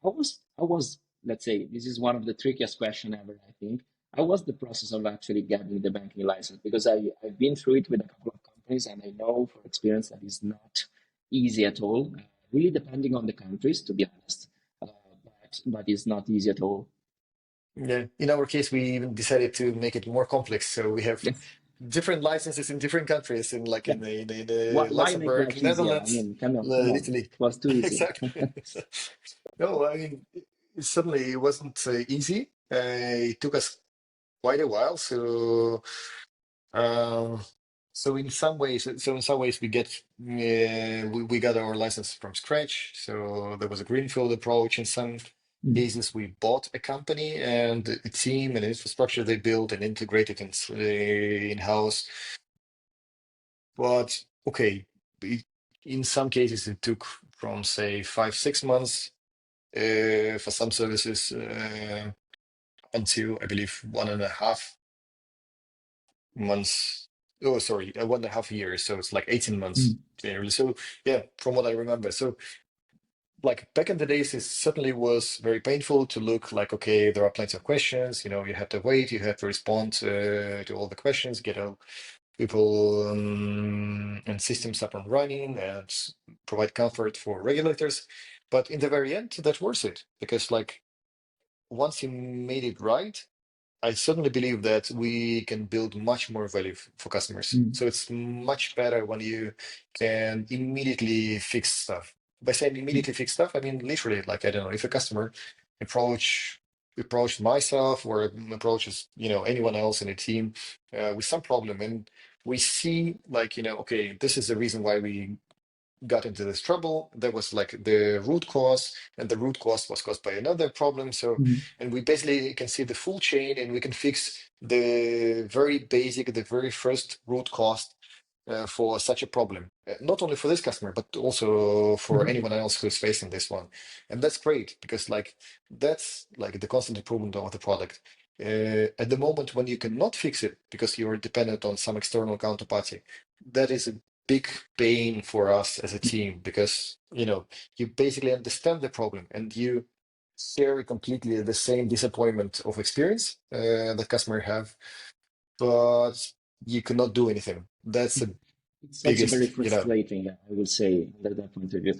how was, let's say, this is one of the trickiest question ever, I think. How was the process of actually getting the banking license? Because I've been through it with a couple of companies, and I know for experience that is not easy at all. Really depending on the countries, to be honest, but it's not easy at all. Yeah. In our case, we even decided to make it more complex. So we have Yes. different licenses in different countries, in like Yeah. in Why make Luxembourg, life easier? I Netherlands, mean, come on. Italy. It was too easy. Exactly. No, I mean, suddenly it wasn't easy. It took us quite a while. Um, so in some ways, we got our license from scratch. So there was a greenfield approach. In some Mm. cases, we bought a company and a team and infrastructure they built and integrated in-house. But okay, it, in some cases, it took from say 5, 6 months for some services until I believe 1.5 months. Oh, sorry, 1.5 years. So it's like 18 months Mm. generally. So yeah, from what I remember. So like back in the days, it certainly was very painful to look like, okay, there are plenty of questions. You have to wait, you have to respond to all the questions, get all people and systems up and running, and provide comfort for regulators. But in the very end, that's worth it because like once you made it right, I certainly believe that we can build much more value for customers. Mm. So it's much better when you can immediately fix stuff. By saying immediately fix stuff, I mean literally, like I don't know, if a customer approach approached myself or approaches, anyone else in a team with some problem, and we see like, okay, this is the reason why we got into this trouble. There was like the root cause, and the root cause was caused by another problem. So, Mm. and we basically can see the full chain, and we can fix the very basic, the very first root cause for such a problem. Not only for this customer, but also for Mhm. anyone else who's facing this one. And that's great because like that's like the constant improvement of the product. At the moment when you cannot fix it because you're dependent on some external counterparty, that is a big pain for us as a team because you basically understand the problem and you share completely the same disappointment of experience that customer have, but you cannot do anything. That's the It's also very biggest. frustrating, I would say, under that point of view.